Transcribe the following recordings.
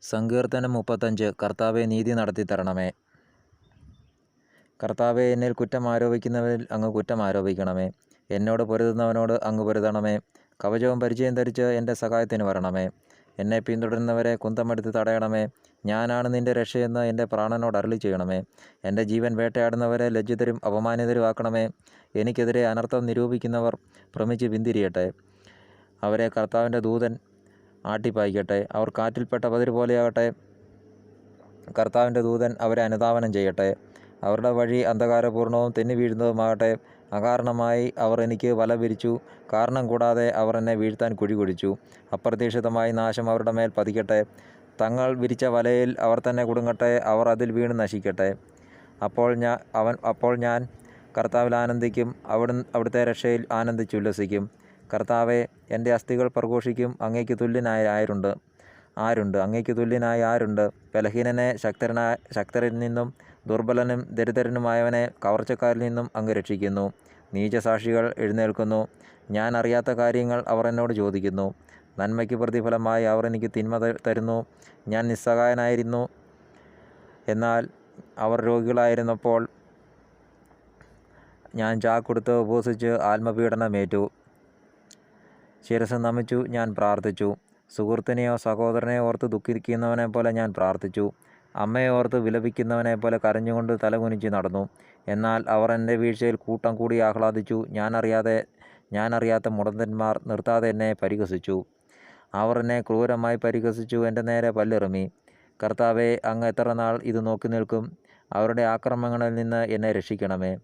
സങ്കീർത്തനം 35. കർത്താവെ, നീതി നടത്തിത്തരണമേ. കർത്താവെ, എന്നിൽ കുറ്റം ആരോപിക്കുന്നവരിൽ അങ്ങ് കുറ്റം ആരോപിക്കണമേ. എന്നോട് പൊരുതുന്നവനോട് അങ്ങ് പൊരുതണമേ. കവചവും പരിചയം ധരിച്ച് എൻ്റെ സഹായത്തിന് വരണമേ. എന്നെ പിന്തുടരുന്നവരെ കുന്തമെടുത്ത് തടയണമേ. ഞാനാണ് നിൻ്റെ രക്ഷയെന്ന് എൻ്റെ പ്രാണനോട് അരുളി ചെയ്യണമേ. എൻ്റെ ജീവൻ വേട്ടയാടുന്നവരെ ലജ്ജിതരും അപമാനിതരും ആക്കണമേ. എനിക്കെതിരെ അനർത്ഥം നിരൂപിക്കുന്നവർ ഭ്രമിച്ച് പിന്തിരിയട്ടെ. അവരെ കർത്താവിൻ്റെ ദൂതൻ ആട്ടിപ്പായിക്കട്ടെ. അവർ കാറ്റിൽപ്പെട്ട പതിര് പോലെയാകട്ടെ. കർത്താവിൻ്റെ ദൂതൻ അവരെ അനുധാവനം ചെയ്യട്ടെ. അവരുടെ വഴി അന്ധകാരപൂർണവും തെന്നി വീഴുന്നതുമാകട്ടെ. അകാരണമായി അവർ എനിക്ക് വല വിരിച്ചു. കാരണം കൂടാതെ അവർ എന്നെ വീഴ്ത്താൻ കുഴി കുഴിച്ചു. അപ്രതീക്ഷിതമായി നാശം അവരുടെ മേൽ പതിക്കട്ടെ. തങ്ങൾ വിരിച്ച വലയിൽ അവർ തന്നെ കുടുങ്ങട്ടെ. അവർ അതിൽ വീണ് നശിക്കട്ടെ. അപ്പോൾ ഞാൻ കർത്താവിൽ ആനന്ദിക്കും. അവിടുത്തെ രക്ഷയിൽ ആനന്ദിച്ചുല്ലസിക്കും. കർത്താവെ, എൻ്റെ അസ്ഥികൾ പ്രഘോഷിക്കും. അങ്ങേക്ക് തുല്യനായ ആരുണ്ട്? അങ്ങേക്ക് തുല്യനായ ആരുണ്ട്? ബലഹീനനെ ശക്തരിൽ നിന്നും ദുർബലനും ദരിദ്രനുമായവനെ കവർച്ചക്കാരിൽ നിന്നും അങ്ങ് രക്ഷിക്കുന്നു. നീചസാക്ഷികൾ എഴുന്നേൽക്കുന്നു. ഞാൻ അറിയാത്ത കാര്യങ്ങൾ അവർ എന്നോട് ചോദിക്കുന്നു. നന്മയ്ക്ക് പ്രതിഫലമായി അവർ എനിക്ക് തിന്മ തരുന്നു. ഞാൻ നിസ്സഹായനായിരുന്നു. എന്നാൽ അവർ രോഗികളായിരുന്നപ്പോൾ ഞാൻ ചാക്കൊടുത്ത് ഉപവസിച്ച് ആത്മപീഡനമേറ്റു. ശിരസ്സ് നമിച്ചു ഞാൻ പ്രാർത്ഥിച്ചു. സുഹൃത്തിനെയോ സഹോദരനെയോ ഓർത്ത് ദുഃഖിക്കുന്നവനെ പോലെ ഞാൻ പ്രാർത്ഥിച്ചു. അമ്മയെ ഓർത്ത് വിലപിക്കുന്നവനെ പോലെ കരഞ്ഞുകൊണ്ട് തലകുനിച്ച് നടന്നു. എന്നാൽ അവർ എൻ്റെ വീഴ്ചയിൽ കൂട്ടം കൂടി ആഹ്ലാദിച്ചു. ഞാനറിയാത്ത മുടന്തന്മാർ നിർത്താതെ എന്നെ പരിഹസിച്ചു. അവർ എന്നെ ക്രൂരമായി പരിഹസിച്ചു. എൻ്റെ നേരെ പല്ലെറിഞ്ഞു. കർത്താവെ, അങ്ങ് എത്ര നാൾ ഇത് നോക്കി നിൽക്കും? അവരുടെ ആക്രമണങ്ങളിൽ നിന്ന് എന്നെ രക്ഷിക്കണമേ.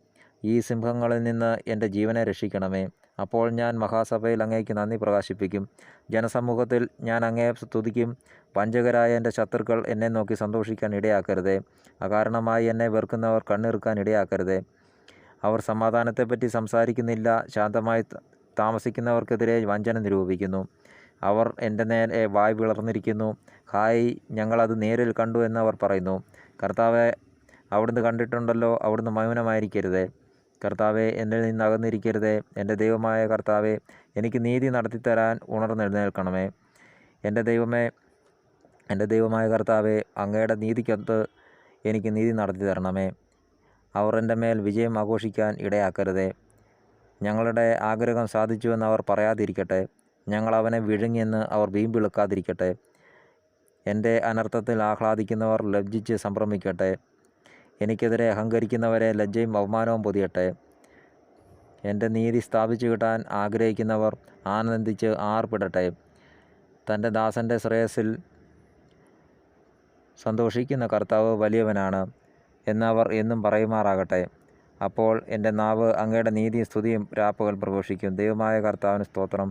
ഈ സിംഹങ്ങളിൽ നിന്ന് എൻ്റെ ജീവനെ രക്ഷിക്കണമേ. അപ്പോൾ ഞാൻ മഹാസഭയിൽ അങ്ങേക്ക് നന്ദി പ്രകാശിപ്പിക്കും. ജനസമൂഹത്തിൽ ഞാൻ അങ്ങയെ സ്തുതിക്കും. വഞ്ചകരായ എൻ്റെ ശത്രുക്കൾ എന്നെ നോക്കി സന്തോഷിക്കാൻ ഇടയാക്കരുതേ. അകാരണമായി എന്നെ വെറുക്കുന്നവർ കണ്ണിറുക്കാൻ ഇടയാക്കരുതേ. അവർ സമാധാനത്തെപ്പറ്റി സംസാരിക്കുന്നില്ല. ശാന്തമായി താമസിക്കുന്നവർക്കെതിരെ വഞ്ചന നിരൂപിക്കുന്നു. അവർ എൻ്റെ നേരെ വായ് പിളർന്നിരിക്കുന്നു. ഹായ്, ഞങ്ങളത് നേരിൽ കണ്ടു എന്നവർ പറയുന്നു. കർത്താവെ, അവിടുന്ന് കണ്ടിട്ടുണ്ടല്ലോ. അവിടുന്ന് മൗനമായിരിക്കരുതേ. കർത്താവെ, എന്നിൽ നിന്ന് അകന്നിരിക്കരുതേ. എൻ്റെ ദൈവമായ കർത്താവെ, എനിക്ക് നീതി നടത്തിത്തരാൻ ഉണർന്നെഴുന്നേൽക്കണമേ. എൻ്റെ ദൈവമായ കർത്താവെ, അങ്ങയുടെ നീതിക്കൊത്ത് എനിക്ക് നീതി നടത്തി തരണമേ. അവർ എൻ്റെ മേൽ വിജയം ആഘോഷിക്കാൻ ഇടയാക്കരുതേ. ഞങ്ങളുടെ ആഗ്രഹം സാധിച്ചുവെന്ന് അവർ പറയാതിരിക്കട്ടെ. ഞങ്ങൾ അവനെ വിഴുങ്ങിയെന്ന് അവർ വീമ്പിളുക്കാതിരിക്കട്ടെ. എൻ്റെ അനർത്ഥത്തിൽ ആഹ്ലാദിക്കുന്നവർ ലജ്ജിച്ച് സംഭ്രമിക്കട്ടെ. എനിക്കെതിരെ അഹങ്കരിക്കുന്നവരെ ലജ്ജയും അവമാനവും പൊതിയട്ടെ. എൻ്റെ നീതി സ്ഥാപിച്ചു കിട്ടാൻ ആഗ്രഹിക്കുന്നവർ ആനന്ദിച്ച് ആർപ്പിടട്ടെ. തൻ്റെ ദാസൻ്റെ ശ്രേയസ്സിൽ സന്തോഷിക്കുന്ന കർത്താവ് വലിയവനാണ് എന്നവർ എന്നും പറയുമാറാകട്ടെ. അപ്പോൾ എൻ്റെ നാവ് അങ്ങയുടെ നീതിയും സ്തുതിയും രാപ്പകൽ പ്രഘോഷിക്കും. ദൈവമായ കർത്താവിന് സ്തോത്രം.